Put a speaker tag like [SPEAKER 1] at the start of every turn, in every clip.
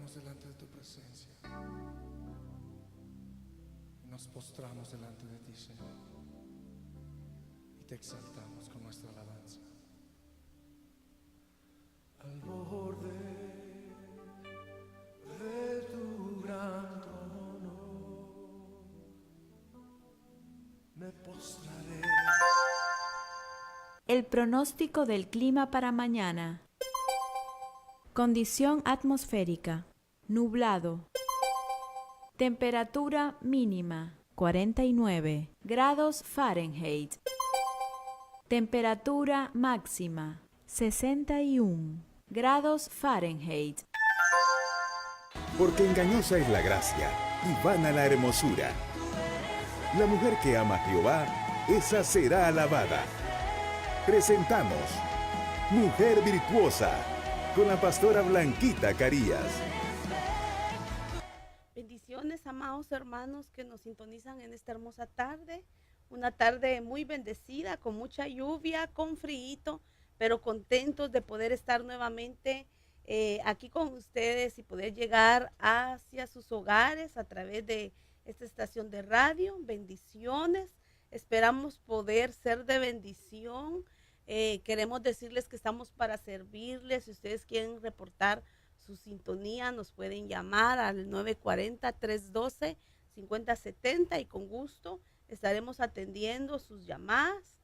[SPEAKER 1] venimos delante de tu presencia y nos postramos delante de ti, Señor, y te exaltamos con nuestra alabanza. Al borde de tu gran trono me postraré.
[SPEAKER 2] El pronóstico del clima para mañana. Condición atmosférica: nublado. Temperatura mínima: 49 grados Fahrenheit. Temperatura máxima: 61 grados Fahrenheit.
[SPEAKER 3] Porque engañosa es la gracia y vana la hermosura. La mujer que ama a Jehová, esa será alabada. Presentamos Mujer Virtuosa con la pastora Blanquita Carías.
[SPEAKER 4] Bendiciones, amados hermanos que nos sintonizan en esta hermosa tarde. Una tarde muy bendecida, con mucha lluvia, con frío, pero contentos de poder estar nuevamente aquí con ustedes y poder llegar hacia sus hogares a través de esta estación de radio. Bendiciones, esperamos poder ser de bendición. Queremos decirles que estamos para servirles. Si ustedes quieren reportar su sintonía, nos pueden llamar al 940-312-5070 y con gusto estaremos atendiendo sus llamadas.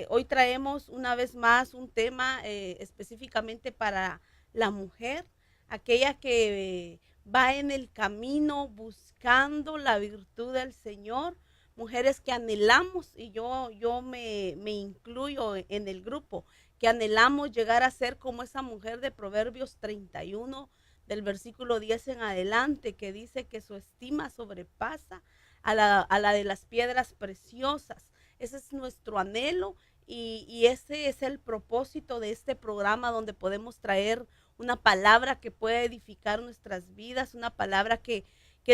[SPEAKER 4] Hoy traemos una vez más un tema específicamente para la mujer, aquella que va en el camino buscando la virtud del Señor, mujeres que anhelamos, y yo me incluyo en el grupo, que anhelamos llegar a ser como esa mujer de Proverbios 31, del versículo 10 en adelante, que dice que su estima sobrepasa a la de las piedras preciosas. Ese es nuestro anhelo y ese es el propósito de este programa, donde podemos traer una palabra que pueda edificar nuestras vidas, una palabra que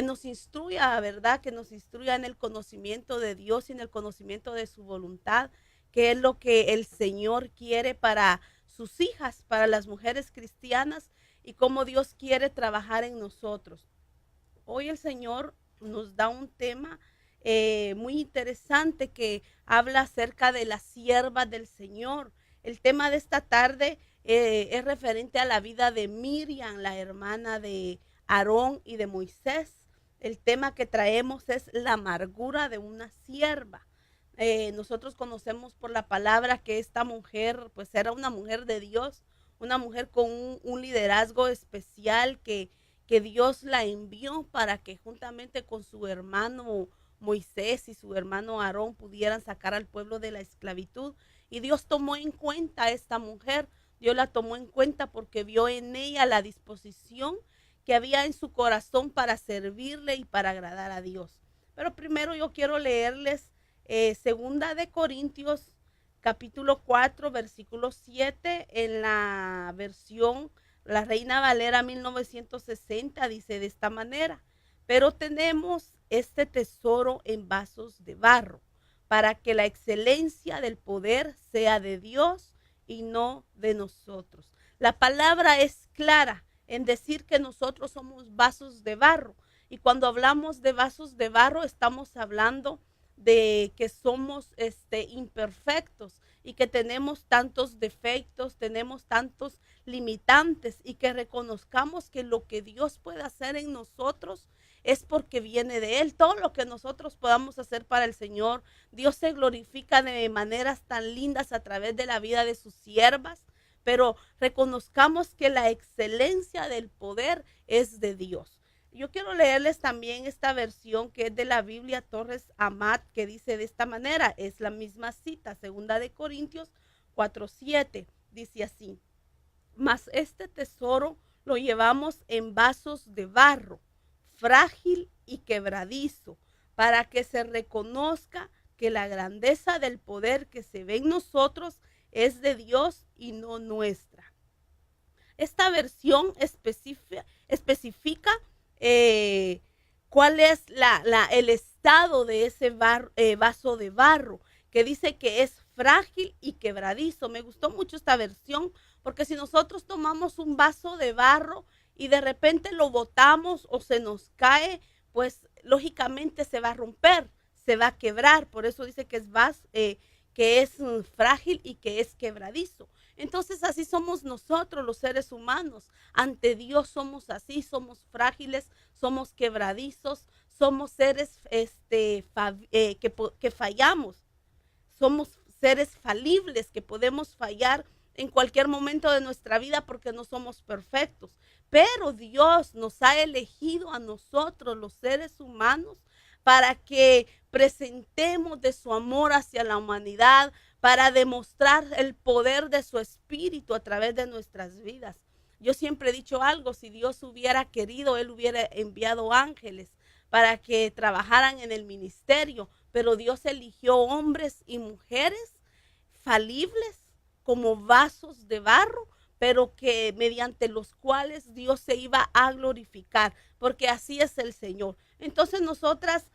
[SPEAKER 4] nos instruya, ¿verdad? Que nos instruya en el conocimiento de Dios y en el conocimiento de su voluntad, que es lo que el Señor quiere para sus hijas, para las mujeres cristianas, y cómo Dios quiere trabajar en nosotros. Hoy el Señor nos da un tema muy interesante que habla acerca de las siervas del Señor. El tema de esta tarde es referente a la vida de Miriam, la hermana de Aarón y de Moisés. El tema que traemos es la amargura de una sierva. Nosotros conocemos por la palabra que esta mujer pues era una mujer de Dios, una mujer con un liderazgo especial que Dios la envió para que juntamente con su hermano Moisés y su hermano Aarón pudieran sacar al pueblo de la esclavitud. Y Dios tomó en cuenta a esta mujer. Dios la tomó en cuenta porque vio en ella la disposición que había en su corazón para servirle y para agradar a Dios. Pero primero yo quiero leerles segunda de Corintios capítulo 4 versículo 7 en la versión La Reina Valera 1960. Dice de esta manera: pero tenemos este tesoro en vasos de barro, para que la excelencia del poder sea de Dios y no de nosotros. La palabra es clara en decir que nosotros somos vasos de barro. Y cuando hablamos de vasos de barro, estamos hablando de que somos imperfectos y que tenemos tantos defectos, tenemos tantos limitantes, y que reconozcamos que lo que Dios puede hacer en nosotros es porque viene de Él. Todo lo que nosotros podamos hacer para el Señor, Dios se glorifica de maneras tan lindas a través de la vida de sus siervas, pero reconozcamos que la excelencia del poder es de Dios. Yo quiero leerles también esta versión que es de la Biblia Torres Amat, que dice de esta manera, es la misma cita, segunda de Corintios 4:7, dice así: mas este tesoro lo llevamos en vasos de barro, frágil y quebradizo, para que se reconozca que la grandeza del poder que se ve en nosotros es de Dios y no nuestra. Esta versión especifica cuál es el estado de ese vaso de barro, que dice que es frágil y quebradizo. Me gustó mucho esta versión, porque si nosotros tomamos un vaso de barro y de repente lo botamos o se nos cae, pues lógicamente se va a romper, se va a quebrar. Por eso dice que es frágil y que es quebradizo. Entonces así somos nosotros los seres humanos. Ante Dios somos así, somos frágiles, somos quebradizos, somos seres que fallamos. Somos seres falibles que podemos fallar en cualquier momento de nuestra vida porque no somos perfectos. Pero Dios nos ha elegido a nosotros, los seres humanos, para que presentemos de su amor hacia la humanidad, para demostrar el poder de su espíritu a través de nuestras vidas. Yo siempre he dicho algo: si Dios hubiera querido, Él hubiera enviado ángeles para que trabajaran en el ministerio, pero Dios eligió hombres y mujeres falibles como vasos de barro, pero que mediante los cuales Dios se iba a glorificar, porque así es el Señor. Entonces nosotras,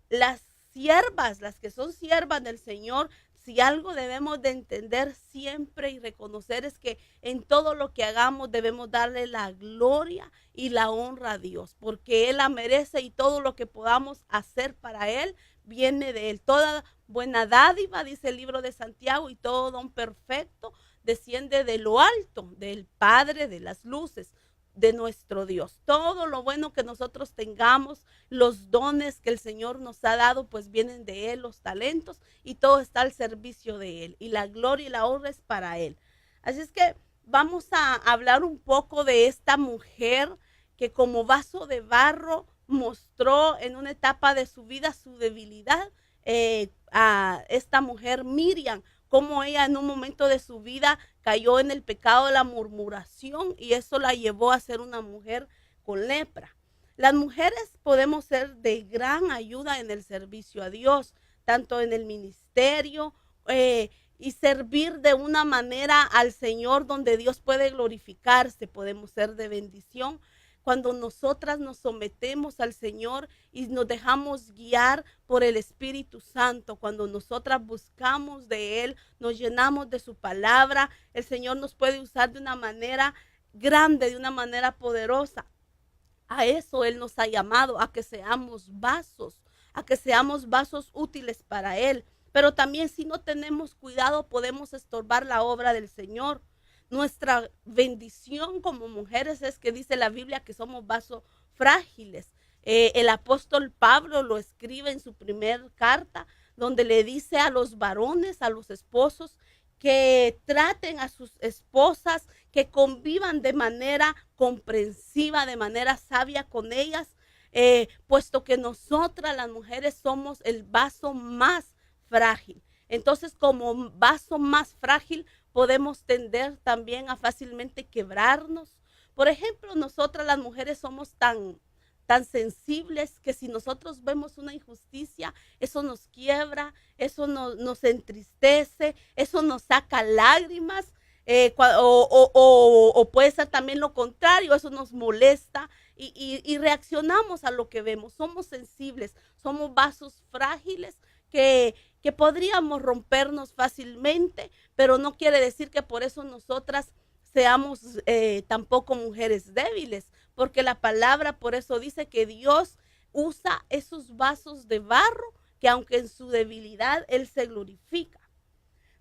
[SPEAKER 4] las siervas, las que son siervas del Señor, si algo debemos de entender siempre y reconocer es que en todo lo que hagamos debemos darle la gloria y la honra a Dios, porque Él la merece, y todo lo que podamos hacer para Él viene de Él. Toda buena dádiva, dice el libro de Santiago, y todo don perfecto desciende de lo alto, del Padre de las luces, de nuestro Dios. Todo lo bueno que nosotros tengamos, los dones que el Señor nos ha dado, pues vienen de Él, los talentos, y todo está al servicio de Él, y la gloria y la honra es para Él. Así es que vamos a hablar un poco de esta mujer que como vaso de barro mostró en una etapa de su vida su debilidad, a esta mujer Miriam, cómo ella en un momento de su vida cayó en el pecado de la murmuración, y eso la llevó a ser una mujer con lepra. Las mujeres podemos ser de gran ayuda en el servicio a Dios, tanto en el ministerio y servir de una manera al Señor donde Dios puede glorificarse. Podemos ser de bendición cuando nosotras nos sometemos al Señor y nos dejamos guiar por el Espíritu Santo. Cuando nosotras buscamos de Él, nos llenamos de su palabra, el Señor nos puede usar de una manera grande, de una manera poderosa. A eso Él nos ha llamado, a que seamos vasos útiles para Él. Pero también, si no tenemos cuidado, podemos estorbar la obra del Señor. Nuestra bendición como mujeres es que dice la Biblia que somos vasos frágiles. El apóstol Pablo lo escribe en su primer carta, donde le dice a los varones, a los esposos, que traten a sus esposas, que convivan de manera comprensiva, de manera sabia con ellas, puesto que nosotras las mujeres somos el vaso más frágil. Entonces, como vaso más frágil, podemos tender también a fácilmente quebrarnos. Por ejemplo, nosotras las mujeres somos tan sensibles que si nosotros vemos una injusticia, eso nos quiebra, eso nos entristece, eso nos saca lágrimas, o puede ser también lo contrario, eso nos molesta y reaccionamos a lo que vemos. Somos sensibles, somos vasos frágiles que podríamos rompernos fácilmente, pero no quiere decir que por eso nosotras seamos tampoco mujeres débiles, porque la palabra por eso dice que Dios usa esos vasos de barro, que aunque en su debilidad Él se glorifica.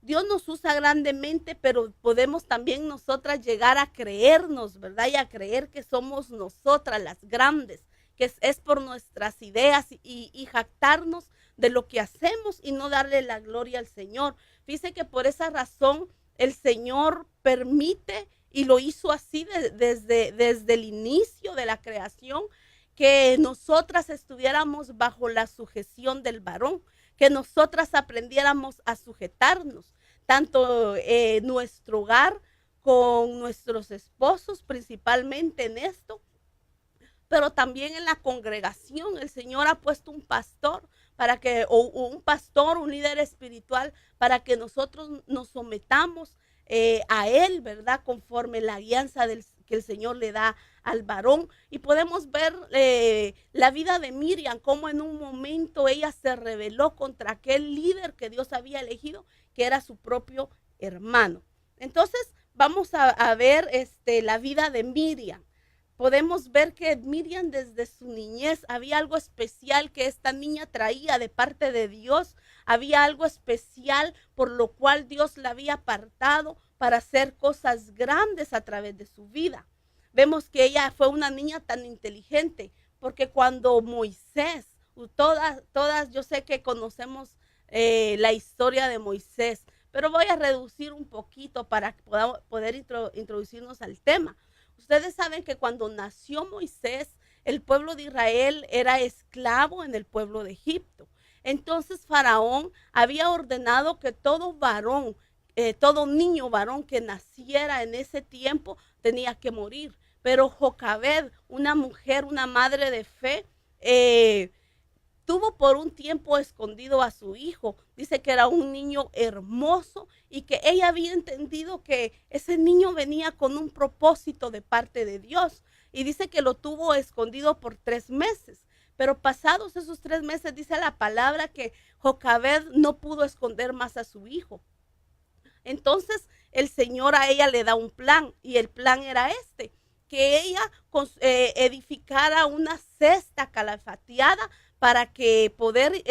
[SPEAKER 4] Dios nos usa grandemente, pero podemos también nosotras llegar a creernos, ¿verdad? Y a creer que somos nosotras las grandes, que es por nuestras ideas y jactarnos de lo que hacemos y no darle la gloria al Señor. Fíjese que por esa razón el Señor permite, y lo hizo así desde el inicio de la creación, que nosotras estuviéramos bajo la sujeción del varón, que nosotras aprendiéramos a sujetarnos, tanto nuestro hogar con nuestros esposos, principalmente en esto, pero también en la congregación. El Señor ha puesto un pastor un líder espiritual, para que nosotros nos sometamos a Él, ¿verdad? Conforme la guianza que el Señor le da al varón. Y podemos ver la vida de Miriam, cómo en un momento ella se rebeló contra aquel líder que Dios había elegido, que era su propio hermano. Entonces, vamos a ver la vida de Miriam. Podemos ver que Miriam desde su niñez había algo especial que esta niña traía de parte de Dios. Había algo especial por lo cual Dios la había apartado para hacer cosas grandes a través de su vida. Vemos que ella fue una niña tan inteligente, porque cuando Moisés, todas yo sé que conocemos la historia de Moisés, pero voy a reducir un poquito para poder introducirnos al tema. Ustedes saben que cuando nació Moisés, el pueblo de Israel era esclavo en el pueblo de Egipto. Entonces Faraón había ordenado que todo varón, todo niño varón que naciera en ese tiempo tenía que morir. Pero Jocabed, una mujer, una madre de fe, tuvo por un tiempo escondido a su hijo. Dice que era un niño hermoso y que ella había entendido que ese niño venía con un propósito de parte de Dios. Y dice que lo tuvo escondido por 3 meses. Pero pasados esos 3 meses, dice la palabra que Jocabed no pudo esconder más a su hijo. Entonces el Señor a ella le da un plan, y el plan era que ella edificara una cesta calafateada para que poder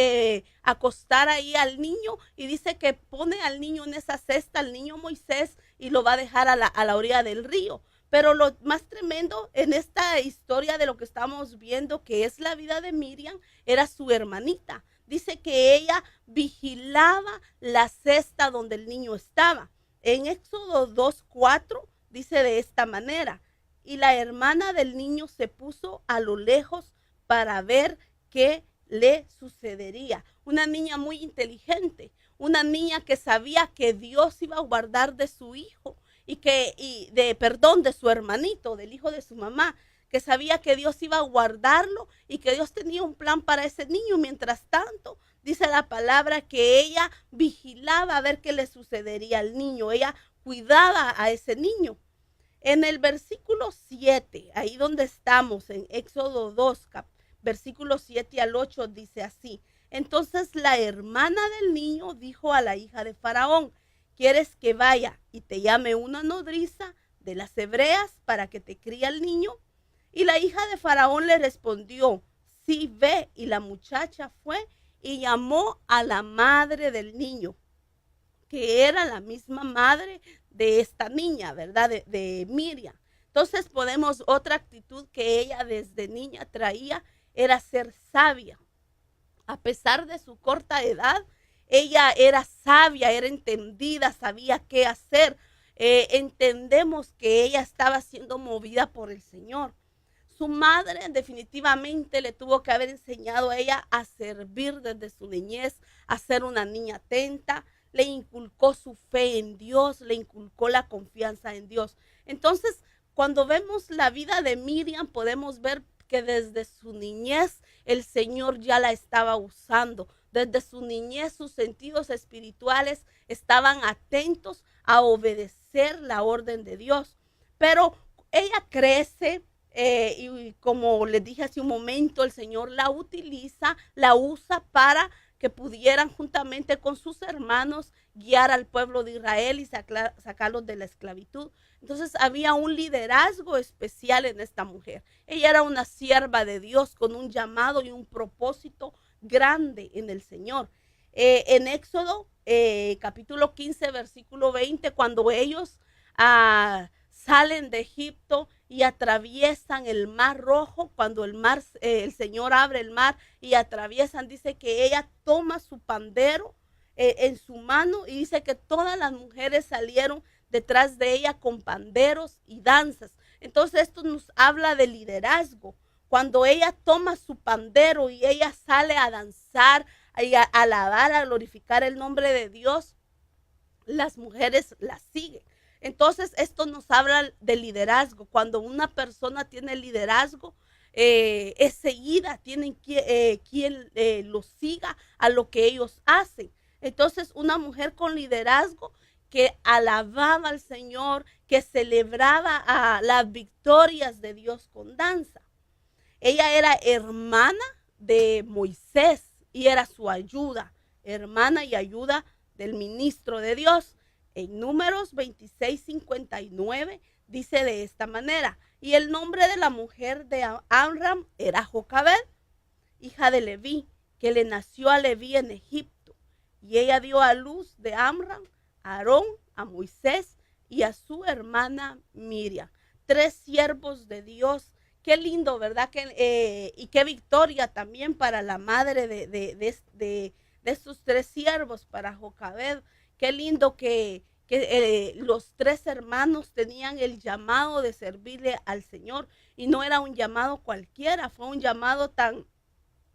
[SPEAKER 4] acostar ahí al niño, y dice que pone al niño en esa cesta, al niño Moisés, y lo va a dejar a la orilla del río. Pero lo más tremendo en esta historia de lo que estamos viendo, que es la vida de Miriam, era su hermanita. Dice que ella vigilaba la cesta donde el niño estaba. En Éxodo 2:4 dice de esta manera: y la hermana del niño se puso a lo lejos para ver qué le sucedería. Una niña muy inteligente, una niña que sabía que Dios iba a guardar de su hijo de su hermanito, del hijo de su mamá, que sabía que Dios iba a guardarlo y que Dios tenía un plan para ese niño. Mientras tanto, dice la palabra que ella vigilaba a ver qué le sucedería al niño, ella cuidaba a ese niño. En el versículo 7, ahí donde estamos, en Éxodo 2, versículos 7 al 8, dice así: entonces la hermana del niño dijo a la hija de Faraón: ¿quieres que vaya y te llame una nodriza de las hebreas para que te críe al niño? Y la hija de Faraón le respondió: sí, ve. Y la muchacha fue y llamó a la madre del niño, que era la misma madre de esta niña, ¿verdad? De Miriam. Entonces otra actitud que ella desde niña traía era ser sabia. A pesar de su corta edad, ella era sabia, era entendida, sabía qué hacer. Entendemos que ella estaba siendo movida por el Señor. Su madre definitivamente le tuvo que haber enseñado a ella a servir desde su niñez, a ser una niña atenta. Le inculcó su fe en Dios, le inculcó la confianza en Dios. Entonces, cuando vemos la vida de Miriam, podemos ver que desde su niñez el Señor ya la estaba usando. Desde su niñez sus sentidos espirituales estaban atentos a obedecer la orden de Dios. Pero ella crece y como les dije hace un momento, el Señor la usa para que pudieran juntamente con sus hermanos guiar al pueblo de Israel y sacarlos de la esclavitud. Entonces había un liderazgo especial en esta mujer. Ella era una sierva de Dios con un llamado y un propósito grande en el Señor. En Éxodo capítulo 15 versículo 20, cuando ellos salen de Egipto y atraviesan el mar Rojo, cuando el Señor abre el mar y atraviesan, dice que ella toma su pandero en su mano, y dice que todas las mujeres salieron detrás de ella con panderos y danzas. Entonces esto nos habla de liderazgo. Cuando ella toma su pandero y ella sale a danzar y a alabar, a glorificar el nombre de Dios, las mujeres la siguen. Entonces esto nos habla de liderazgo. Cuando una persona tiene liderazgo, es seguida, tienen quien lo siga a lo que ellos hacen. Entonces una mujer con liderazgo que alababa al Señor, que celebraba las victorias de Dios con danza. Ella era hermana de Moisés y era su ayuda, hermana y ayuda del ministro de Dios. En Números 26:59 dice de esta manera: y el nombre de la mujer de Amram era Jocabed, hija de Leví, que le nació a Leví en Egipto. Y ella dio a luz de Amram a Aarón, a Moisés y a su hermana Miriam. 3 siervos de Dios. Qué lindo, ¿verdad? Y qué victoria también para la madre de estos 3 siervos, para Jocabed. Qué lindo que los 3 hermanos tenían el llamado de servirle al Señor. Y no era un llamado cualquiera, fue un llamado tan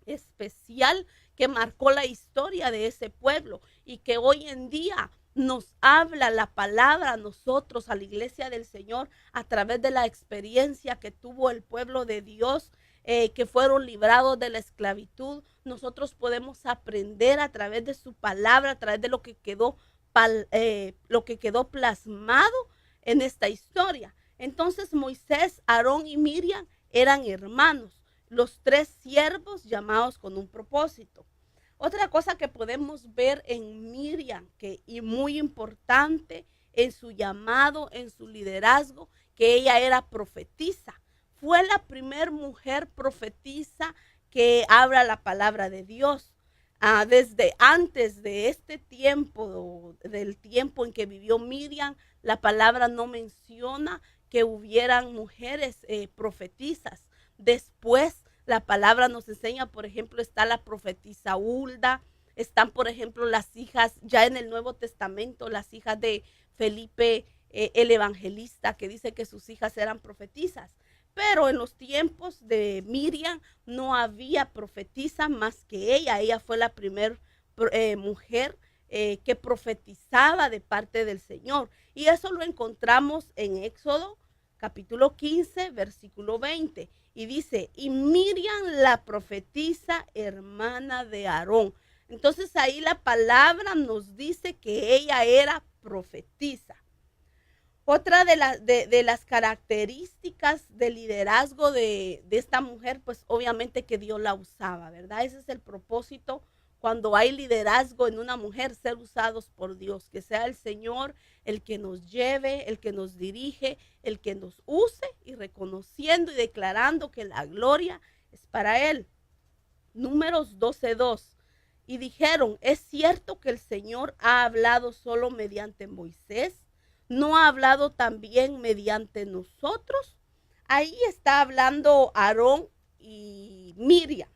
[SPEAKER 4] especial que marcó la historia de ese pueblo y que hoy en día nos habla la palabra a nosotros, a la iglesia del Señor, a través de la experiencia que tuvo el pueblo de Dios, que fueron librados de la esclavitud. Nosotros podemos aprender a través de su palabra, a través de lo que quedó plasmado en esta historia. Entonces Moisés, Aarón y Miriam eran hermanos, los 3 siervos llamados con un propósito. Otra cosa que podemos ver en Miriam, y muy importante en su llamado, en su liderazgo, que ella era profetisa. Fue la primer mujer profetisa que habla la palabra de Dios. Desde antes de este tiempo, del tiempo en que vivió Miriam, la palabra no menciona que hubieran mujeres profetisas. Después la palabra nos enseña, por ejemplo, está la profetisa Hulda, están, por ejemplo, las hijas, ya en el Nuevo Testamento, las hijas de Felipe el Evangelista, que dice que sus hijas eran profetisas. Pero en los tiempos de Miriam no había profetisa más que ella. Ella fue la primera mujer que profetizaba de parte del Señor. Y eso lo encontramos en Éxodo capítulo 15, versículo 20. Y dice, y Miriam la profetisa, hermana de Aarón. Entonces ahí la palabra nos dice que ella era profetisa. Otra de las características del liderazgo de esta mujer, pues obviamente que Dios la usaba, ¿verdad? Ese es el propósito cuando hay liderazgo en una mujer, ser usados por Dios, que sea el Señor el que nos lleve, el que nos dirige, el que nos use, y reconociendo y declarando que la gloria es para Él. Números 12:2. Y dijeron, ¿es cierto que el Señor ha hablado solo mediante Moisés? ¿No ha hablado también mediante nosotros? Ahí está hablando Aarón y Miriam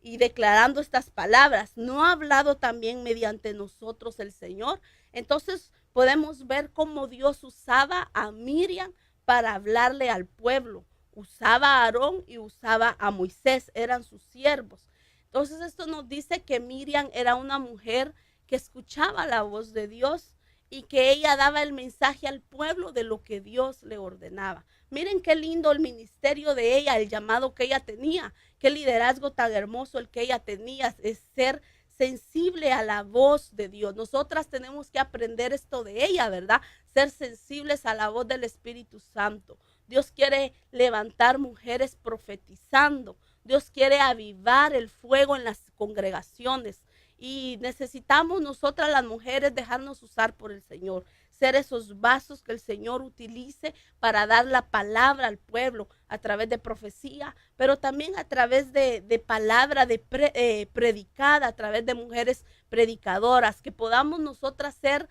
[SPEAKER 4] y declarando estas palabras. ¿No ha hablado también mediante nosotros el Señor? Entonces podemos ver cómo Dios usaba a Miriam para hablarle al pueblo. Usaba a Aarón y usaba a Moisés, eran sus siervos. Entonces esto nos dice que Miriam era una mujer que escuchaba la voz de Dios y que ella daba el mensaje al pueblo de lo que Dios le ordenaba. Miren qué lindo el ministerio de ella, el llamado que ella tenía, qué liderazgo tan hermoso el que ella tenía, es ser sensible a la voz de Dios. Nosotras tenemos que aprender esto de ella, ¿verdad? Ser sensibles a la voz del Espíritu Santo. Dios quiere levantar mujeres profetizando. Dios quiere avivar el fuego en las congregaciones. Y necesitamos nosotras las mujeres dejarnos usar por el Señor, ser esos vasos que el Señor utilice para dar la palabra al pueblo a través de profecía, pero también a través de palabra predicada, a través de mujeres predicadoras, que podamos nosotras ser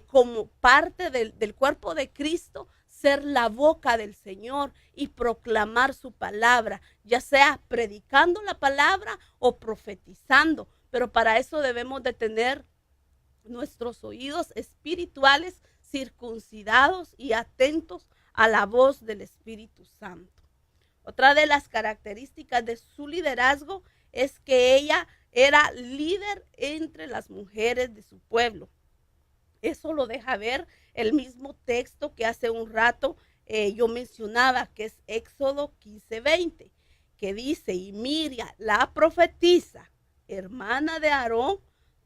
[SPEAKER 4] como parte del cuerpo de Cristo, ser la boca del Señor y proclamar su palabra, ya sea predicando la palabra o profetizando. Pero para eso debemos de tener nuestros oídos espirituales circuncidados y atentos a la voz del Espíritu Santo. Otra de las características de su liderazgo es que ella era líder entre las mujeres de su pueblo. Eso lo deja ver el mismo texto que hace un rato yo mencionaba, que es Éxodo 15:20, que dice, y Miriam, la profetisa, hermana de Aarón,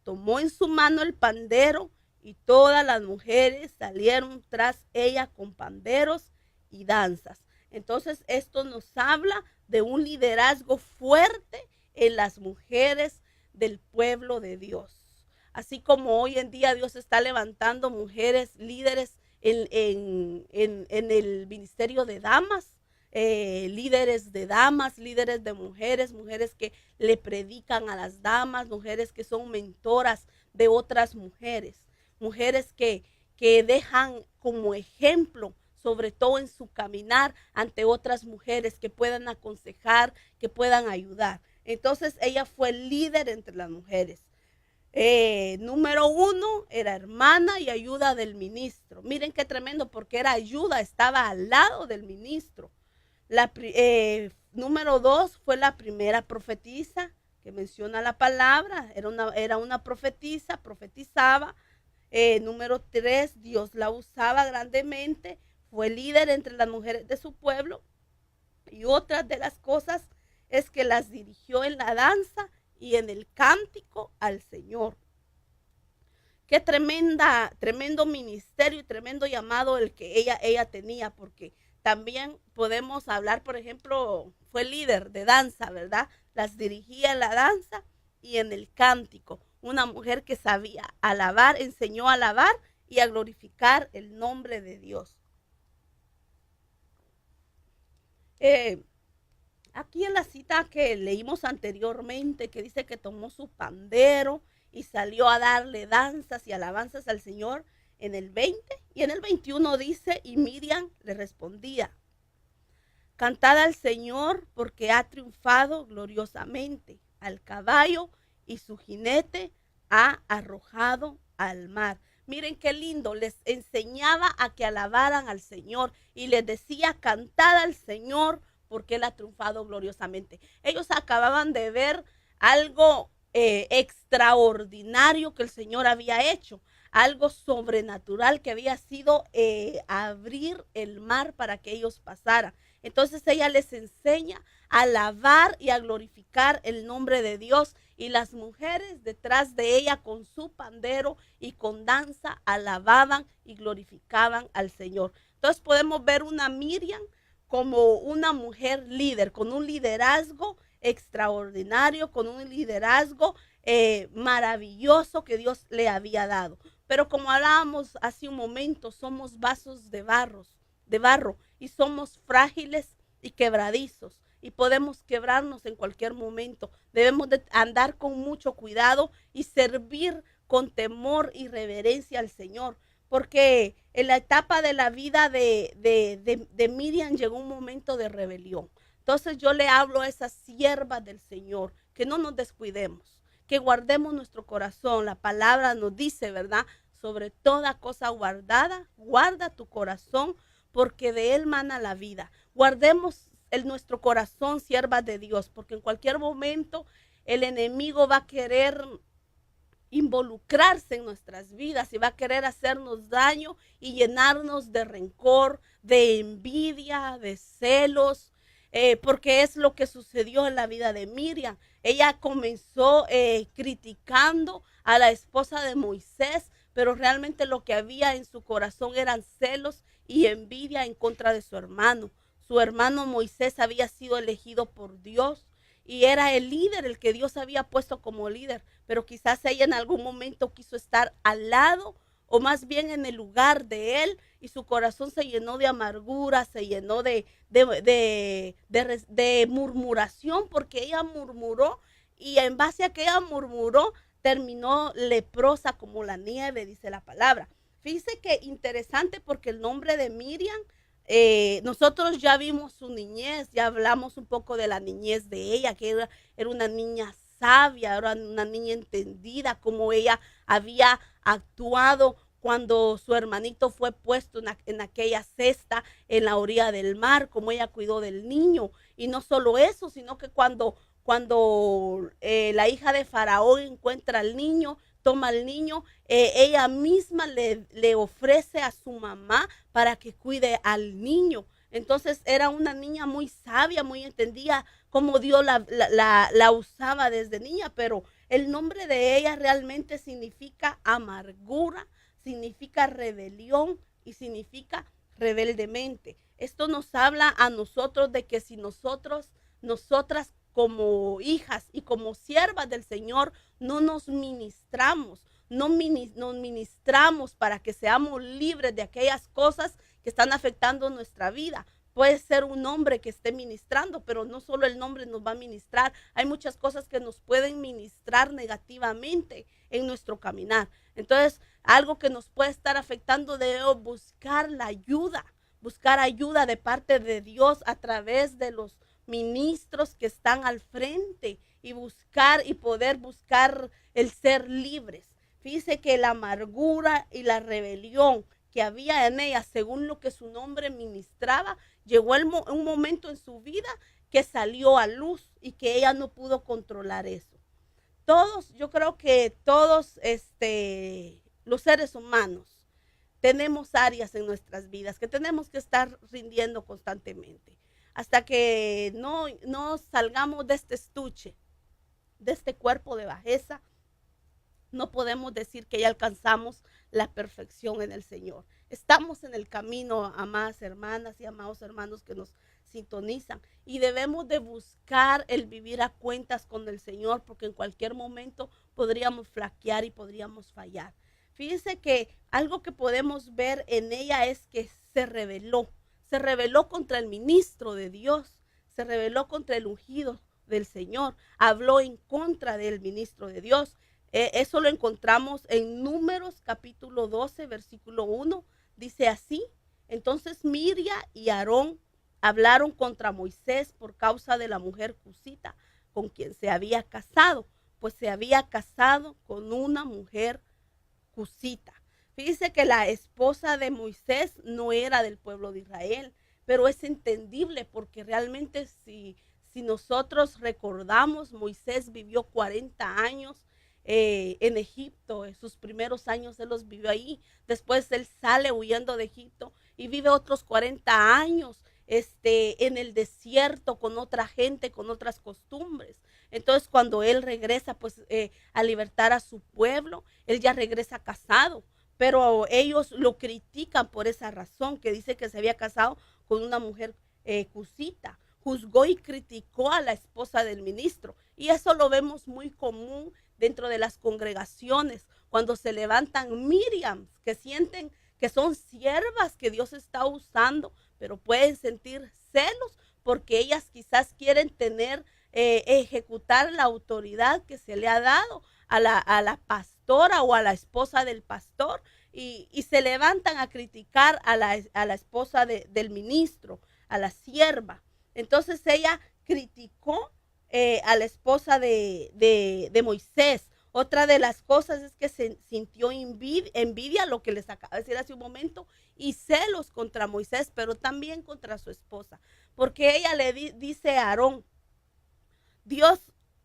[SPEAKER 4] tomó en su mano el pandero y todas las mujeres salieron tras ella con panderos y danzas. Entonces esto nos habla de un liderazgo fuerte en las mujeres del pueblo de Dios. así como hoy en día Dios está levantando mujeres líderes en el ministerio de damas, líderes de damas, líderes de mujeres, mujeres que le predican a las damas, mujeres que son mentoras de otras mujeres, mujeres que dejan como ejemplo, sobre todo en su caminar ante otras mujeres, que puedan aconsejar, que puedan ayudar. Entonces ella fue líder entre las mujeres. Número 1, era hermana y ayuda del ministro. Miren qué tremendo, porque era ayuda, estaba al lado del ministro. Número 2, fue la primera profetisa que menciona la palabra. Era una profetisa, profetizaba. Número 3, Dios la usaba grandemente. Fue líder entre las mujeres de su pueblo. Y otra de las cosas es que las dirigió en la danza y en el cántico al Señor. Qué tremendo ministerio y tremendo llamado el que ella tenía, porque también podemos hablar, por ejemplo, fue líder de danza, ¿verdad? Las dirigía en la danza y en el cántico. Una mujer que sabía alabar, enseñó a alabar y a glorificar el nombre de Dios. Aquí en la cita que leímos anteriormente, que dice que tomó su pandero y salió a darle danzas y alabanzas al Señor, en el 20 y en el 21 dice, y Miriam le respondía, cantad al Señor porque ha triunfado gloriosamente, al caballo y su jinete ha arrojado al mar. Miren qué lindo, les enseñaba a que alabaran al Señor y les decía, cantad al Señor porque Él ha triunfado gloriosamente. Ellos acababan de ver algo extraordinario que el Señor había hecho, algo sobrenatural que había sido abrir el mar para que ellos pasaran. Entonces ella les enseña a alabar y a glorificar el nombre de Dios, y las mujeres detrás de ella con su pandero y con danza alababan y glorificaban al Señor. Entonces podemos ver una Miriam como una mujer líder, con un liderazgo extraordinario, con un liderazgo maravilloso que Dios le había dado. Pero como hablábamos hace un momento, somos vasos de barro y somos frágiles y quebradizos y podemos quebrarnos en cualquier momento. Debemos de andar con mucho cuidado y servir con temor y reverencia al Señor, porque en la etapa de la vida de Miriam llegó un momento de rebelión. Entonces yo le hablo a esas siervas del Señor, que no nos descuidemos, que guardemos nuestro corazón. La palabra nos dice, ¿verdad? Sobre toda cosa guardada, guarda tu corazón, porque de él mana la vida. Guardemos nuestro corazón, siervas de Dios, porque en cualquier momento el enemigo va a querer involucrarse en nuestras vidas y va a querer hacernos daño y llenarnos de rencor, de envidia, de celos, porque es lo que sucedió en la vida de Miriam. Ella comenzó criticando a la esposa de Moisés, pero realmente lo que había en su corazón eran celos y envidia en contra de su hermano. Su hermano Moisés había sido elegido por Dios y era el líder, el que Dios había puesto como líder, pero quizás ella en algún momento quiso estar al lado o más bien en el lugar de él, y su corazón se llenó de amargura, se llenó de murmuración, porque ella murmuró, y en base a que ella murmuró, terminó leprosa como la nieve, dice la palabra. Fíjense que interesante, porque el nombre de Miriam, nosotros ya vimos su niñez, ya hablamos un poco de la niñez de ella, que era una niña sabia, era una niña entendida, como ella había actuado cuando su hermanito fue puesto en aquella cesta en la orilla del mar, como ella cuidó del niño. Y no solo eso, sino que cuando la hija de Faraón encuentra al niño, toma al niño, ella misma le ofrece a su mamá para que cuide al niño. Entonces era una niña muy sabia, muy entendida cómo Dios la usaba desde niña, pero el nombre de ella realmente significa amargura, significa rebelión y significa rebeldemente. Esto nos habla a nosotros de que si nosotras como hijas y como siervas del Señor no nos ministramos, nos ministramos para que seamos libres de aquellas cosas que están afectando nuestra vida. Puede ser un hombre que esté ministrando, pero no solo el nombre nos va a ministrar. Hay muchas cosas que nos pueden ministrar negativamente en nuestro caminar. Entonces, algo que nos puede estar afectando, debemos buscar la ayuda, buscar ayuda de parte de Dios a través de los ministros que están al frente y poder buscar el ser libres. Fíjese que la amargura y la rebelión que había en ella, según lo que su nombre ministraba, llegó un momento en su vida que salió a luz y que ella no pudo controlar eso. Yo creo que todos los seres humanos tenemos áreas en nuestras vidas que tenemos que estar rindiendo constantemente. Hasta que no salgamos de este estuche, de este cuerpo de bajeza, no podemos decir que ya alcanzamos la perfección en el Señor. Estamos en el camino, amadas hermanas y amados hermanos que nos sintonizan, y debemos de buscar el vivir a cuentas con el Señor, porque en cualquier momento podríamos flaquear y podríamos fallar. Fíjense que algo que podemos ver en ella es que se rebeló contra el ministro de Dios, se rebeló contra el ungido del Señor, habló en contra del ministro de Dios. Eso lo encontramos en Números capítulo 12, versículo 1. Dice así: entonces Miriam y Aarón hablaron contra Moisés por causa de la mujer cusita con quien se había casado, pues se había casado con una mujer cusita. Fíjese que la esposa de Moisés no era del pueblo de Israel, pero es entendible porque realmente si nosotros recordamos, Moisés vivió 40 años en Egipto. Sus primeros años él los vivió ahí. Después él sale huyendo de Egipto y vive otros 40 años en el desierto con otra gente, con otras costumbres. Entonces cuando él regresa a libertar a su pueblo, él ya regresa casado, pero ellos lo critican por esa razón, que dice que se había casado con una mujer cusita. Juzgó y criticó a la esposa del ministro, y eso lo vemos muy común dentro de las congregaciones, cuando se levantan Miriam, que sienten que son siervas que Dios está usando, pero pueden sentir celos porque ellas quizás quieren ejecutar la autoridad que se le ha dado a la pastora o a la esposa del pastor, y se levantan a criticar a la esposa del ministro, a la sierva. Entonces ella criticó a la esposa de Moisés. Otra de las cosas es que se sintió envidia, lo que les acabo de decir hace un momento, y celos contra Moisés, pero también contra su esposa, porque ella le dice a Aarón: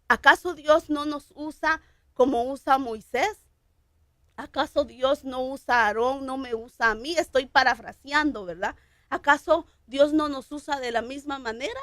[SPEAKER 4] ¿acaso Dios no nos usa como usa a Moisés? ¿Acaso Dios no usa a Aarón, no me usa a mí? Estoy parafraseando, ¿verdad? ¿Acaso Dios no nos usa de la misma manera?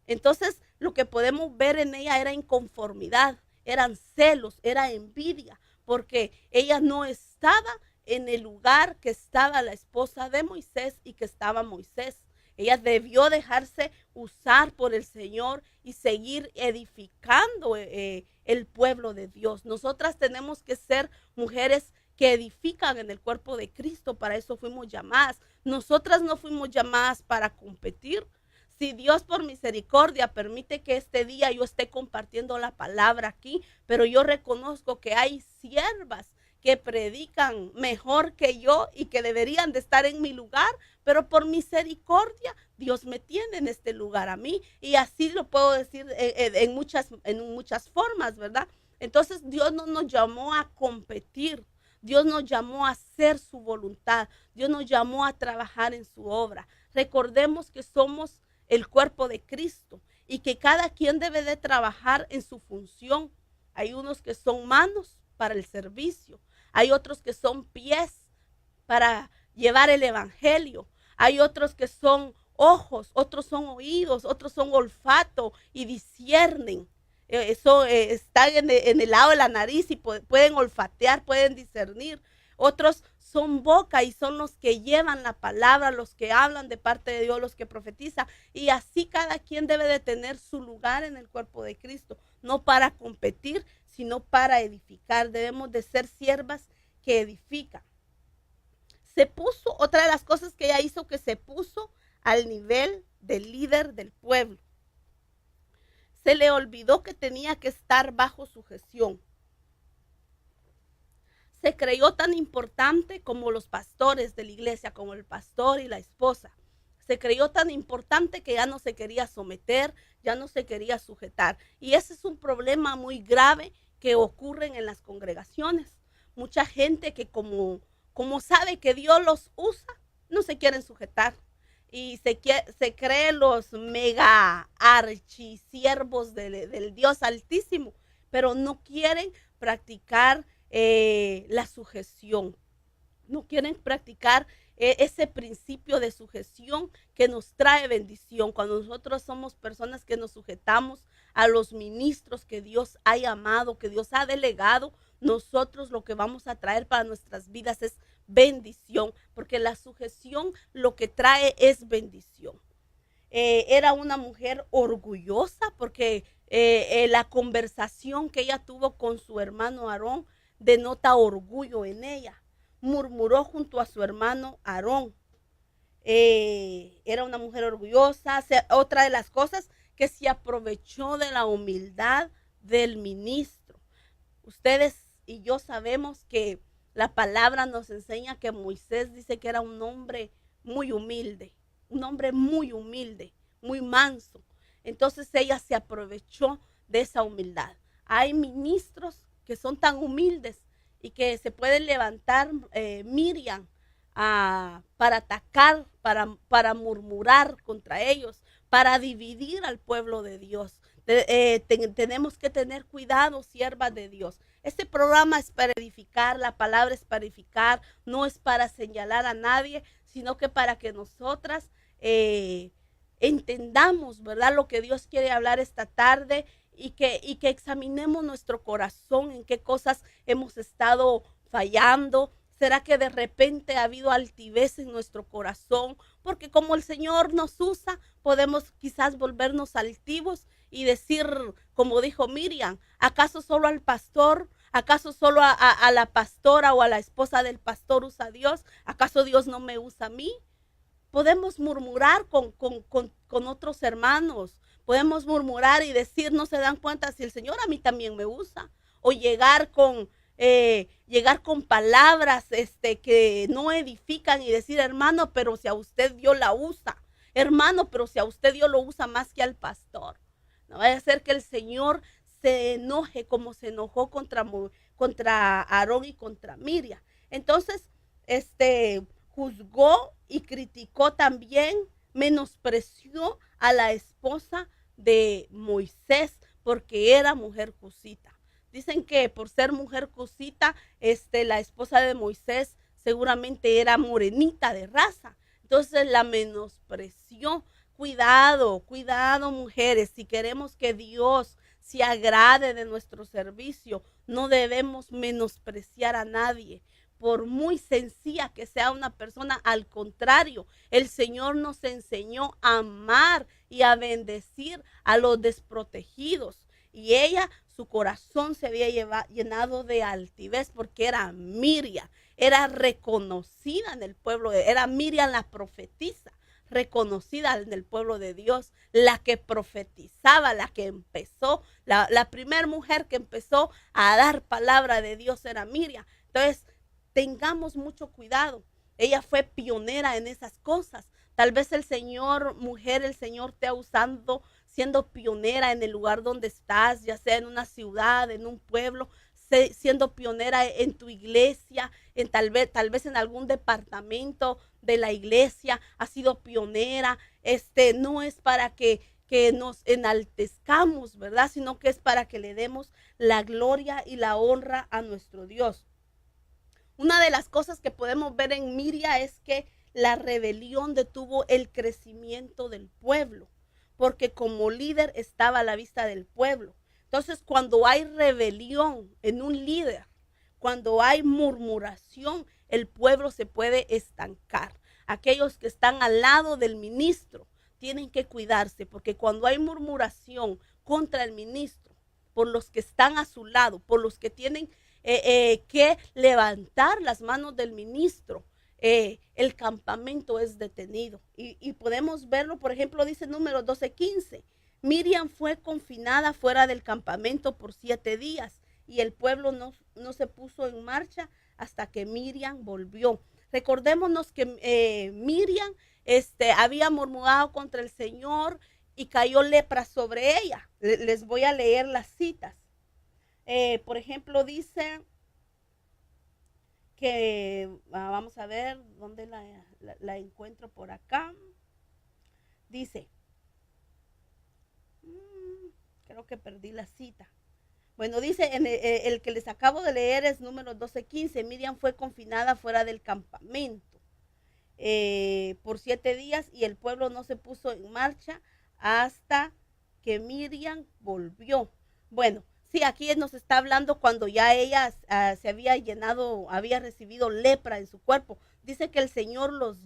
[SPEAKER 4] Entonces, lo que podemos ver en ella era inconformidad, eran celos, era envidia, porque ella no estaba en el lugar que estaba la esposa de Moisés y que estaba Moisés. Ella debió dejarse usar por el Señor y seguir edificando el pueblo de Dios. Nosotras tenemos que ser mujeres que edifican en el cuerpo de Cristo. Para eso fuimos llamadas. Nosotras no fuimos llamadas para competir. Si Dios por misericordia permite que este día yo esté compartiendo la palabra aquí, pero yo reconozco que hay siervas que predican mejor que yo y que deberían de estar en mi lugar, pero por misericordia Dios me tiene en este lugar a mí, y así lo puedo decir en muchas formas, ¿verdad? Entonces Dios no nos llamó a competir, Dios nos llamó a hacer su voluntad, Dios nos llamó a trabajar en su obra. Recordemos que somos el cuerpo de Cristo y que cada quien debe de trabajar en su función. Hay unos que son manos para el servicio, hay otros que son pies para llevar el evangelio, hay otros que son ojos, otros son oídos, otros son olfato y disciernen. Eso está en el lado de la nariz y pueden olfatear, pueden discernir. Otros son boca y son los que llevan la palabra, los que hablan de parte de Dios, los que profetizan. Y así cada quien debe de tener su lugar en el cuerpo de Cristo, no para competir, sino para edificar. Debemos de ser siervas que edifican. Otra de las cosas que ella hizo, que se puso al nivel del líder del pueblo. Se le olvidó que tenía que estar bajo sujeción. Se creyó tan importante como los pastores de la iglesia, como el pastor y la esposa. Se creyó tan importante que ya no se quería someter, ya no se quería sujetar. Y ese es un problema muy grave que ocurre en las congregaciones. Mucha gente que como sabe que Dios los usa, no se quieren sujetar. Y se cree los mega archisiervos del Dios Altísimo, pero no quieren practicar la sujeción. No quieren practicar ese principio de sujeción que nos trae bendición. Cuando nosotros somos personas que nos sujetamos a los ministros que Dios ha llamado, que Dios ha delegado, nosotros lo que vamos a traer para nuestras vidas es bendición, porque la sujeción lo que trae es bendición. Era una mujer orgullosa porque la conversación que ella tuvo con su hermano Aarón denota orgullo en ella. Murmuró junto a su hermano Aarón. Era una mujer orgullosa. Otra de las cosas, que se aprovechó de la humildad del ministro. Ustedes y yo sabemos que la palabra nos enseña que Moisés dice que era un hombre muy humilde, muy manso. Entonces ella se aprovechó de esa humildad. Hay ministros que son tan humildes y que se pueden levantar Miriam para atacar, para murmurar contra ellos, para dividir al pueblo de Dios. Tenemos que tener cuidado, siervas de Dios. Este programa es para edificar, la palabra es para edificar, no es para señalar a nadie, sino que para que nosotras entendamos, ¿verdad?, lo que Dios quiere hablar esta tarde y que examinemos nuestro corazón, en qué cosas hemos estado fallando. ¿Será que de repente ha habido altivez en nuestro corazón? Porque como el Señor nos usa, podemos quizás volvernos altivos y decir, como dijo Miriam, ¿acaso solo al pastor? ¿Acaso solo a la pastora o a la esposa del pastor usa Dios? ¿Acaso Dios no me usa a mí? Podemos murmurar con otros hermanos. Podemos murmurar y decir, no se dan cuenta si el Señor a mí también me usa. O llegar con palabras que no edifican y decir, hermano, pero si a usted Dios la usa. Hermano, pero si a usted Dios lo usa más que al pastor. No vaya a ser que el Señor se enoje como se enojó contra Aarón y contra Miriam. Entonces, juzgó y criticó también, menospreció a la esposa de Moisés porque era mujer cusita. Dicen que por ser mujer cusita, la esposa de Moisés seguramente era morenita de raza. Entonces la menospreció. Cuidado, mujeres, si queremos que Dios se agrade de nuestro servicio, no debemos menospreciar a nadie, por muy sencilla que sea una persona. Al contrario, el Señor nos enseñó a amar y a bendecir a los desprotegidos. Y ella, su corazón se había llenado de altivez porque era Miriam, era reconocida en el pueblo, era Miriam la profetisa, reconocida en el pueblo de Dios, la que profetizaba, la que empezó, la primera mujer que empezó a dar palabra de Dios era Miriam. Entonces, tengamos mucho cuidado. Ella fue pionera en esas cosas. Tal vez el Señor te ha usado siendo pionera en el lugar donde estás, ya sea en una ciudad, en un pueblo, siendo pionera en tu iglesia, tal vez en algún departamento de la iglesia, ha sido pionera. No es para que nos enaltezcamos, ¿verdad?, sino que es para que le demos la gloria y la honra a nuestro Dios. Una de las cosas que podemos ver en Miriam es que la rebelión detuvo el crecimiento del pueblo, porque como líder estaba a la vista del pueblo. Entonces, cuando hay rebelión en un líder, cuando hay murmuración, el pueblo se puede estancar. Aquellos que están al lado del ministro tienen que cuidarse, porque cuando hay murmuración contra el ministro, por los que están a su lado, por los que tienen que levantar las manos del ministro. El campamento es detenido. Y podemos verlo, por ejemplo, dice Números 12:15. Miriam fue confinada fuera del campamento por 7 días y el pueblo no se puso en marcha hasta que Miriam volvió. Recordémonos que Miriam había murmurado contra el Señor y cayó lepra sobre ella. Les voy a leer las citas. Por ejemplo, dice que, vamos a ver dónde la encuentro por acá. Dice, creo que perdí la cita. Bueno, dice, el que les acabo de leer es Números 12:15. Miriam fue confinada fuera del campamento por 7 días y el pueblo no se puso en marcha hasta que Miriam volvió. Bueno, sí, aquí nos está hablando cuando ya ella se había había recibido lepra en su cuerpo. Dice que el Señor los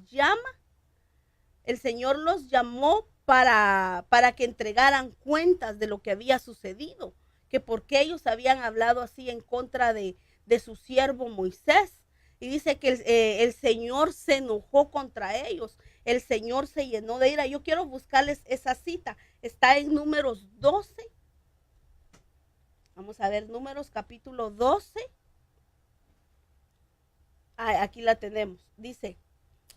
[SPEAKER 4] llamó para que entregaran cuentas de lo que había sucedido, que porque ellos habían hablado así en contra de su siervo Moisés. Y dice que el Señor se enojó contra ellos, el Señor se llenó de ira. Yo quiero buscarles esa cita, está en Números 12. Vamos a ver, Números capítulo 12. Aquí la tenemos. Dice,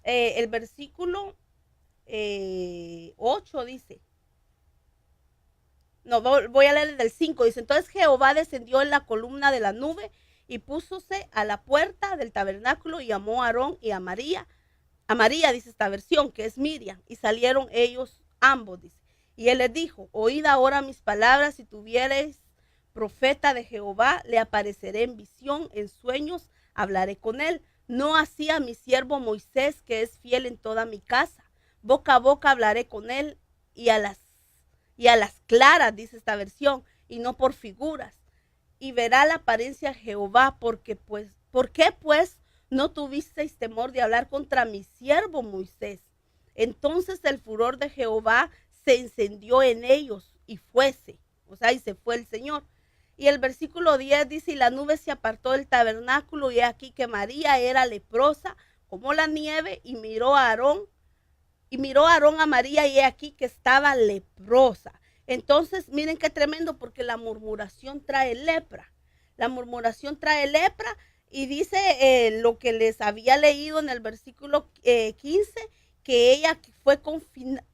[SPEAKER 4] el versículo 8 dice. No, voy a leer del 5. Dice, entonces Jehová descendió en la columna de la nube y púsose a la puerta del tabernáculo y llamó a Aarón y a María. A María, dice esta versión, que es Miriam. Y salieron ellos ambos, dice. Y él les dijo, oíd ahora mis palabras, si tuviereis profeta de Jehová, le apareceré en visión, en sueños, hablaré con él. No así a mi siervo Moisés, que es fiel en toda mi casa. Boca a boca hablaré con él y a las claras, dice esta versión, y no por figuras. Y verá la apariencia Jehová, ¿por qué pues no tuvisteis temor de hablar contra mi siervo Moisés? Entonces el furor de Jehová se encendió en ellos y fuese, y se fue el Señor. Y el versículo 10 dice, y la nube se apartó del tabernáculo, y aquí que María era leprosa como la nieve, y miró a Aarón a María, y he aquí que estaba leprosa. Entonces, miren qué tremendo, porque la murmuración trae lepra. La murmuración trae lepra, y dice lo que les había leído en el versículo 15, que ella fue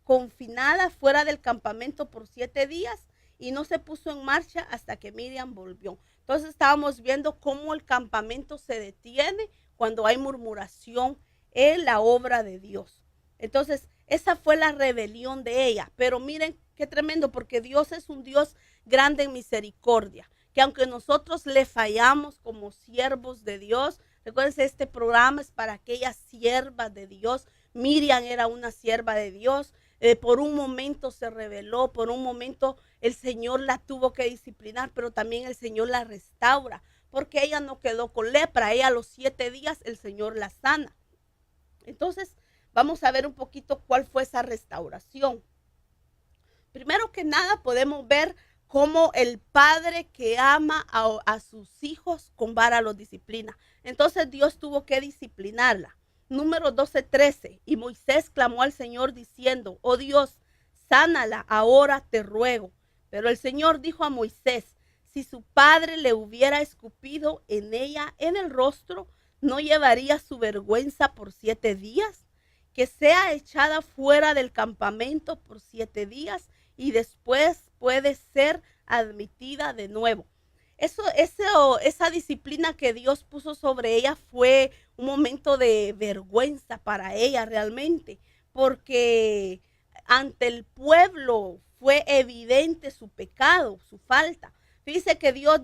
[SPEAKER 4] confinada fuera del campamento por 7 días y no se puso en marcha hasta que Miriam volvió. Entonces estábamos viendo cómo el campamento se detiene cuando hay murmuración en la obra de Dios. Entonces, esa fue la rebelión de ella. Pero miren qué tremendo, porque Dios es un Dios grande en misericordia, que aunque nosotros le fallamos como siervos de Dios, recuérdense, este programa es para aquellas siervas de Dios. Miriam era una sierva de Dios. Por un momento se rebeló, por un momento el Señor la tuvo que disciplinar, pero también el Señor la restaura, porque ella no quedó con lepra. Ella a los 7 días el Señor la sana. Entonces, vamos a ver un poquito cuál fue esa restauración. Primero que nada, podemos ver cómo el padre que ama a sus hijos con vara los disciplina. Entonces Dios tuvo que disciplinarla. Número 12:13. Y Moisés clamó al Señor diciendo, oh Dios, sánala ahora, te ruego. Pero el Señor dijo a Moisés, si su padre le hubiera escupido en ella en el rostro, ¿no llevaría su vergüenza por 7 días? Que sea echada fuera del campamento por 7 días y después puede ser admitida de nuevo. Esa disciplina que Dios puso sobre ella fue un momento de vergüenza para ella realmente, porque ante el pueblo fue evidente su pecado, su falta. Fíjese que Dios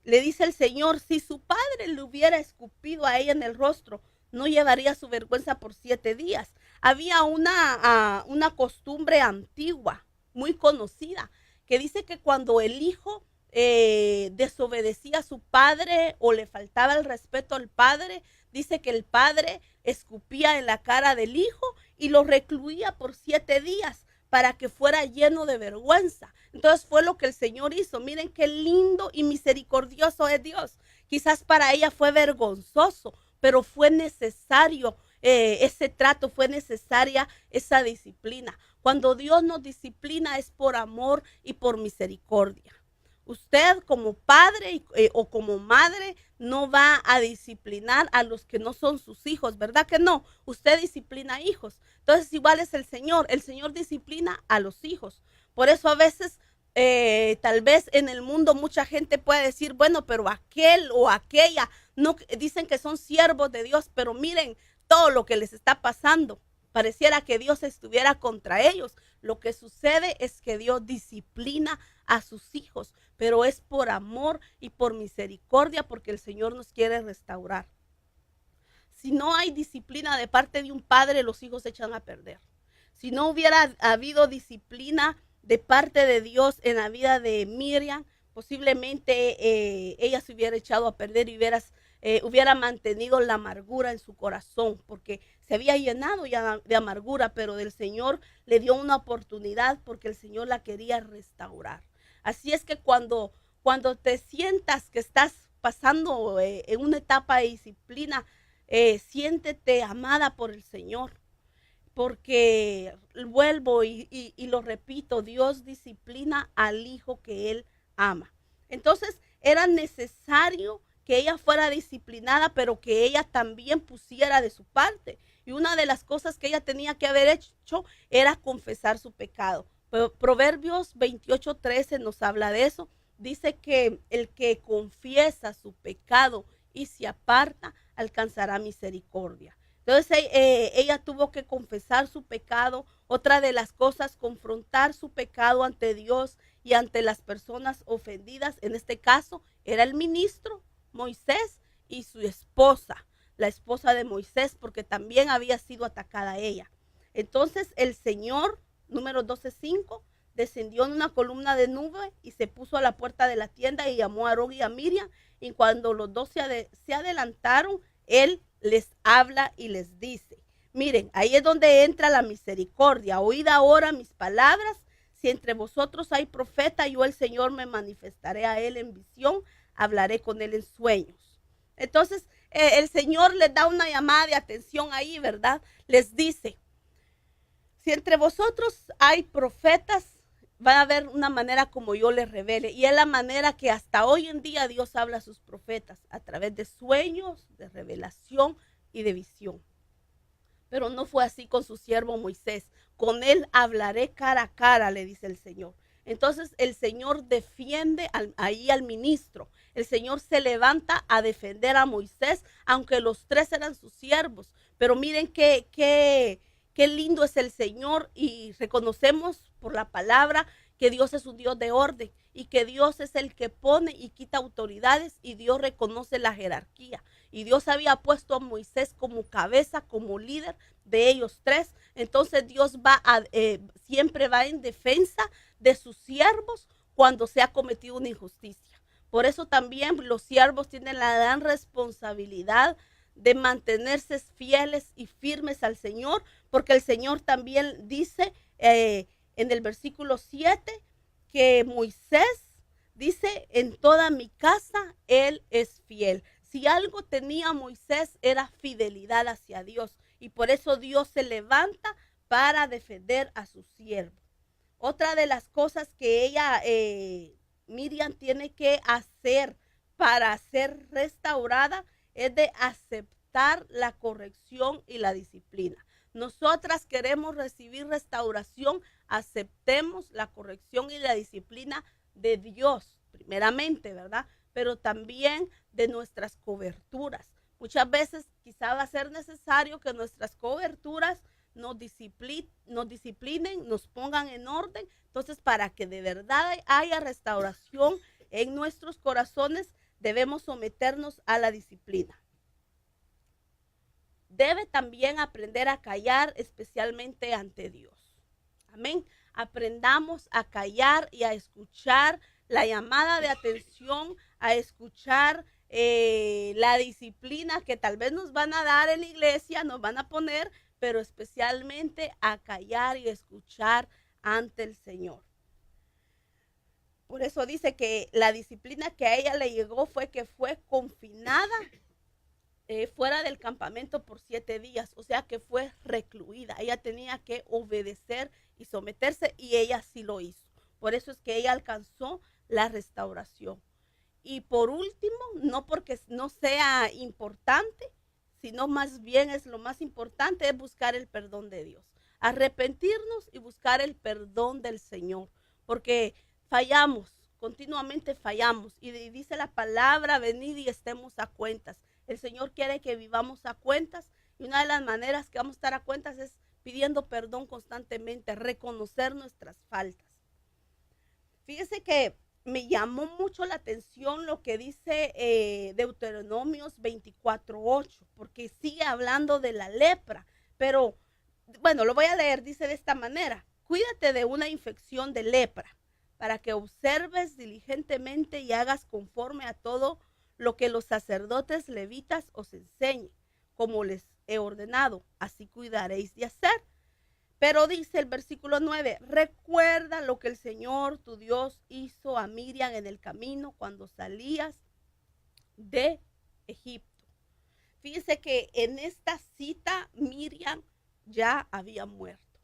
[SPEAKER 4] le dice el Señor, si su padre le hubiera escupido a ella en el rostro, no llevaría su vergüenza por 7 días. Había una costumbre antigua, muy conocida, que dice que cuando el hijo desobedecía a su padre o le faltaba el respeto al padre, dice que el padre escupía en la cara del hijo y lo recluía por 7 días para que fuera lleno de vergüenza. Entonces fue lo que el Señor hizo. Miren qué lindo y misericordioso es Dios. Quizás para ella fue vergonzoso, pero fue necesario ese trato, fue necesaria esa disciplina. Cuando Dios nos disciplina es por amor y por misericordia. Usted como padre o como madre no va a disciplinar a los que no son sus hijos, ¿verdad que no? Usted disciplina hijos. Entonces igual es el Señor disciplina a los hijos. Por eso a veces tal vez en el mundo mucha gente puede decir, bueno, pero aquel o aquella, no, dicen que son siervos de Dios, pero miren todo lo que les está pasando. Pareciera que Dios estuviera contra ellos. Lo que sucede es que Dios disciplina a sus hijos, pero es por amor y por misericordia, porque el Señor nos quiere restaurar. Si no hay disciplina de parte de un padre, los hijos se echan a perder. Si no hubiera habido disciplina de parte de Dios en la vida de Miriam, posiblemente ella se hubiera echado a perder y hubiera mantenido la amargura en su corazón, porque se había llenado ya de amargura, pero del Señor le dio una oportunidad porque el Señor la quería restaurar. Así es que cuando te sientas que estás pasando en una etapa de disciplina, siéntete amada por el Señor, porque vuelvo y lo repito, Dios disciplina al hijo que Él ama. Entonces era necesario que ella fuera disciplinada, pero que ella también pusiera de su parte. Y una de las cosas que ella tenía que haber hecho era confesar su pecado. Proverbios 28:13 nos habla de eso. Dice que el que confiesa su pecado y se aparta, alcanzará misericordia. Entonces ella tuvo que confesar su pecado. Otra de las cosas, confrontar su pecado ante Dios y ante las personas ofendidas. En este caso era el ministro Moisés y su esposa, la esposa de Moisés, porque también había sido atacada ella. Entonces el Señor, número 12:5, descendió en una columna de nube y se puso a la puerta de la tienda y llamó a Aarón y a Miriam. Y cuando los dos se adelantaron, Él les habla y les dice, miren, ahí es donde entra la misericordia. Oíd ahora mis palabras. Si entre vosotros hay profeta, yo el Señor me manifestaré a él en visión, hablaré con él en sueños. Entonces el Señor les da una llamada de atención ahí, ¿verdad? Les dice, si entre vosotros hay profetas, va a haber una manera como yo les revele. Y es la manera que hasta hoy en día Dios habla a sus profetas, a través de sueños, de revelación y de visión. Pero no fue así con su siervo Moisés. Con él hablaré cara a cara, le dice el Señor. Entonces el Señor defiende ahí al ministro. El Señor se levanta a defender a Moisés, aunque los tres eran sus siervos. Pero miren qué lindo es el Señor, y reconocemos por la palabra que Dios es un Dios de orden y que Dios es el que pone y quita autoridades, y Dios reconoce la jerarquía. Y Dios había puesto a Moisés como cabeza, como líder de ellos tres. Entonces Dios siempre va en defensa de sus siervos cuando se ha cometido una injusticia. Por eso también los siervos tienen la gran responsabilidad de mantenerse fieles y firmes al Señor, porque el Señor también dice en el versículo 7 que Moisés dice, en toda mi casa Él es fiel. Si algo tenía Moisés era fidelidad hacia Dios, y por eso Dios se levanta para defender a su siervo. Otra de las cosas que Miriam tiene que hacer para ser restaurada es de aceptar la corrección y la disciplina. Nosotras queremos recibir restauración, aceptemos la corrección y la disciplina de Dios, primeramente, ¿verdad? Pero también de nuestras coberturas. Muchas veces quizá va a ser necesario que nuestras coberturas nos disciplinen, nos pongan en orden. Entonces, para que de verdad haya restauración en nuestros corazones, debemos someternos a la disciplina. Debe también aprender a callar, especialmente ante Dios. Amén. Aprendamos a callar y a escuchar la llamada de atención, a escuchar la disciplina que tal vez nos van a dar en la iglesia, nos van a poner, pero especialmente a callar y escuchar ante el Señor. Por eso dice que la disciplina que a ella le llegó fue que fue confinada fuera del campamento por 7 días, o sea que fue recluida. Ella tenía que obedecer y someterse y ella sí lo hizo. Por eso es que ella alcanzó la restauración. Y por último, no porque no sea importante, sino más bien es lo más importante, es buscar el perdón de Dios. Arrepentirnos y buscar el perdón del Señor, porque fallamos, continuamente fallamos. Y dice la palabra, venid y estemos a cuentas. El Señor quiere que vivamos a cuentas y una de las maneras que vamos a estar a cuentas es pidiendo perdón constantemente, reconocer nuestras faltas. Fíjese que me llamó mucho la atención lo que dice Deuteronomios 24:8, porque sigue hablando de la lepra, pero bueno, lo voy a leer, dice de esta manera: cuídate de una infección de lepra, para que observes diligentemente y hagas conforme a todo lo que los sacerdotes levitas os enseñen, como les he ordenado, así cuidaréis de hacer. Pero dice el versículo 9, recuerda lo que el Señor tu Dios hizo a Miriam en el camino cuando salías de Egipto. Fíjese que en esta cita Miriam ya había muerto.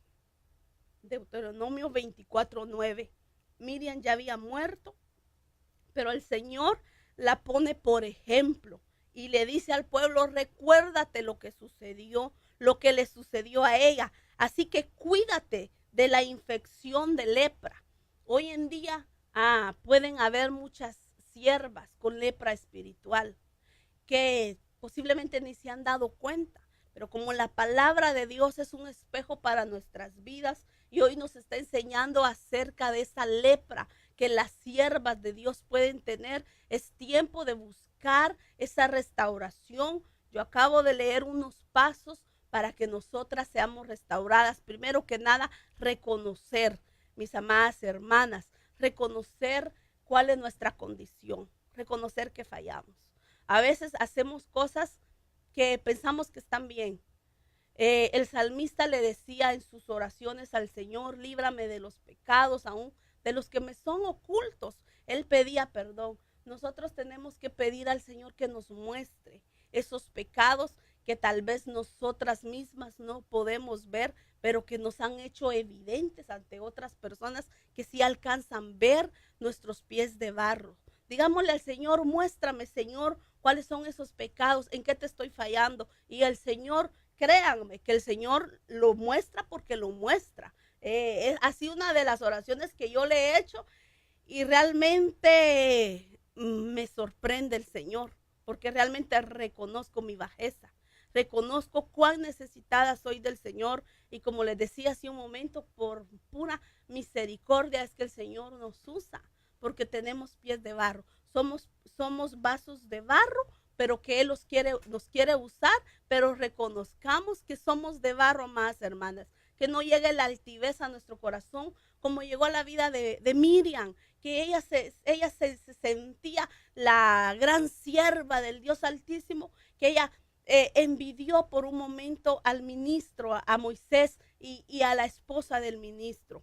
[SPEAKER 4] Deuteronomio 24:9. Miriam ya había muerto, pero el Señor la pone por ejemplo y le dice al pueblo, recuérdate lo que sucedió, lo que le sucedió a ella. Así que cuídate de la infección de lepra. Hoy en día pueden haber muchas siervas con lepra espiritual que posiblemente ni se han dado cuenta, pero como la palabra de Dios es un espejo para nuestras vidas y hoy nos está enseñando acerca de esa lepra que las siervas de Dios pueden tener, es tiempo de buscar esa restauración. Yo acabo de leer unos pasos para que nosotras seamos restauradas. Primero que nada, reconocer, mis amadas hermanas, reconocer cuál es nuestra condición, reconocer que fallamos. A veces hacemos cosas que pensamos que están bien. El salmista le decía en sus oraciones al Señor, líbrame de los pecados, aún de los que me son ocultos. Él pedía perdón. Nosotros tenemos que pedir al Señor que nos muestre esos pecados que tal vez nosotras mismas no podemos ver, pero que nos han hecho evidentes ante otras personas que sí alcanzan a ver nuestros pies de barro. Digámosle al Señor, muéstrame, Señor, cuáles son esos pecados, en qué te estoy fallando. Y el Señor, créanme, que el Señor lo muestra porque lo muestra. Es así una de las oraciones que yo le he hecho y realmente me sorprende el Señor, porque realmente reconozco mi bajeza. Reconozco cuán necesitada soy del Señor y como les decía hace un momento, por pura misericordia es que el Señor nos usa, porque tenemos pies de barro. Somos vasos de barro, pero que Él nos quiere usar, pero reconozcamos que somos de barro más, hermanas. Que no llegue la altivez a nuestro corazón, como llegó a la vida de Miriam, que ella se sentía la gran sierva del Dios Altísimo, que ella envidió por un momento al ministro, a Moisés y a la esposa del ministro.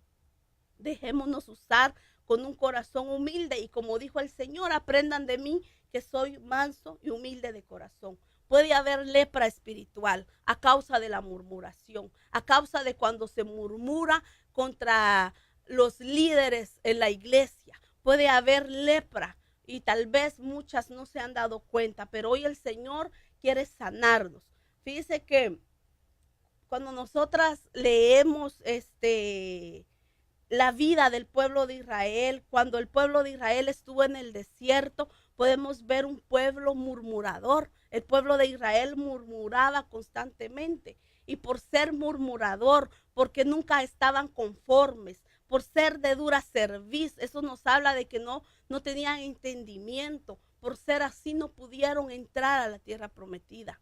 [SPEAKER 4] Dejémonos usar con un corazón humilde y como dijo el Señor, aprendan de mí que soy manso y humilde de corazón. Puede haber lepra espiritual a causa de la murmuración, a causa de cuando se murmura contra los líderes en la iglesia. Puede haber lepra y tal vez muchas no se han dado cuenta, pero hoy el Señor quiere sanarnos. Fíjese que cuando nosotras leemos la vida del pueblo de Israel, cuando el pueblo de Israel estuvo en el desierto, podemos ver un pueblo murmurador. El pueblo de Israel murmuraba constantemente y por ser murmurador, porque nunca estaban conformes, por ser de dura cerviz, eso nos habla de que no tenían entendimiento. Por ser así no pudieron entrar a la tierra prometida.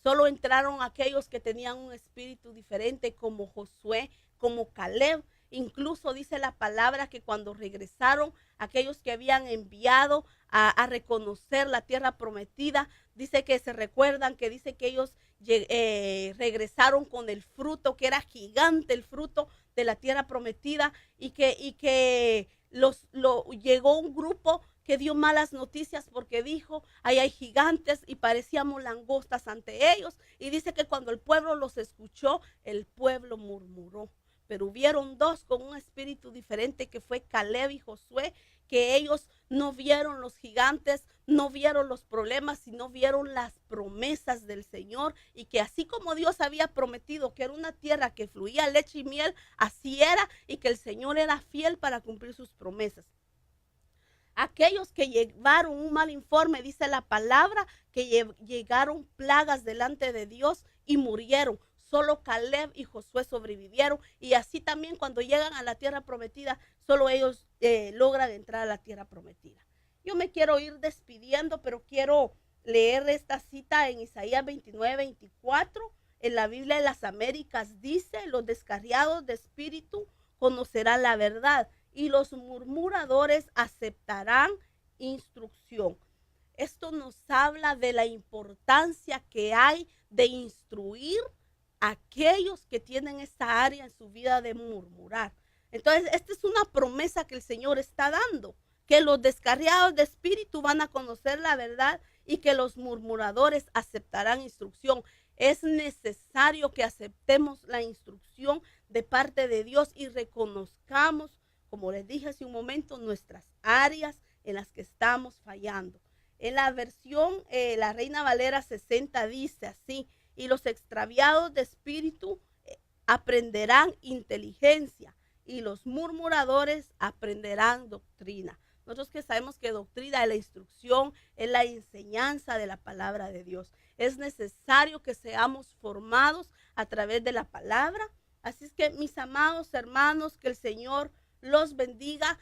[SPEAKER 4] Solo entraron aquellos que tenían un espíritu diferente como Josué, como Caleb. Incluso dice la palabra que cuando regresaron aquellos que habían enviado a reconocer la tierra prometida, dice que se recuerdan que dice que ellos regresaron con el fruto, que era gigante el fruto de la tierra prometida y que llegó un grupo que dio malas noticias porque dijo, ahí hay gigantes y parecíamos langostas ante ellos. Y dice que cuando el pueblo los escuchó, el pueblo murmuró. Pero hubieron dos con un espíritu diferente, que fue Caleb y Josué, que ellos no vieron los gigantes, no vieron los problemas, sino vieron las promesas del Señor, y que así como Dios había prometido que era una tierra que fluía leche y miel, así era, y que el Señor era fiel para cumplir sus promesas. Aquellos que llevaron un mal informe, dice la palabra, que llegaron plagas delante de Dios y murieron. Solo Caleb y Josué sobrevivieron, y así también cuando llegan a la tierra prometida, solo ellos logran entrar a la tierra prometida. Yo me quiero ir despidiendo, pero quiero leer esta cita en Isaías 29:24. En la Biblia de las Américas dice: los descarriados de espíritu conocerán la verdad, y los murmuradores aceptarán instrucción. Esto nos habla de la importancia que hay de instruir a aquellos que tienen esta área en su vida de murmurar. Entonces, esta es una promesa que el Señor está dando, que los descarriados de espíritu van a conocer la verdad y que los murmuradores aceptarán instrucción. Es necesario que aceptemos la instrucción de parte de Dios y reconozcamos, como les dije hace un momento, nuestras áreas en las que estamos fallando. En la versión, la Reina Valera 60 dice así: y los extraviados de espíritu aprenderán inteligencia, y los murmuradores aprenderán doctrina. Nosotros que sabemos que doctrina es la instrucción, es la enseñanza de la palabra de Dios. Es necesario que seamos formados a través de la palabra. Así es que, mis amados hermanos, que el Señor los bendiga.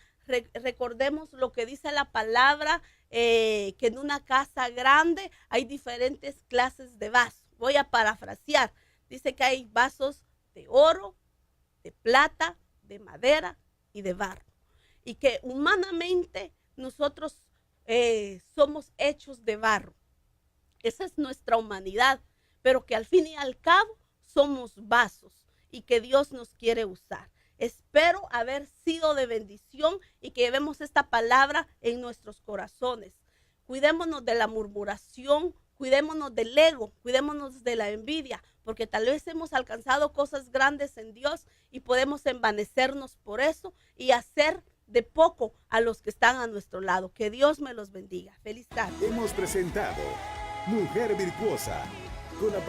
[SPEAKER 4] Recordemos lo que dice la palabra, que en una casa grande hay diferentes clases de vasos. Voy a parafrasear. Dice que hay vasos de oro, de plata, de madera y de barro. Y que humanamente nosotros somos hechos de barro. Esa es nuestra humanidad. Pero que al fin y al cabo somos vasos y que Dios nos quiere usar. Espero haber sido de bendición y que llevemos esta palabra en nuestros corazones. Cuidémonos de la murmuración, cuidémonos del ego, cuidémonos de la envidia, porque tal vez hemos alcanzado cosas grandes en Dios y podemos envanecernos por eso y hacer de poco a los que están a nuestro lado. Que Dios me los bendiga. Feliz tarde.
[SPEAKER 3] Hemos presentado Mujer Virtuosa con la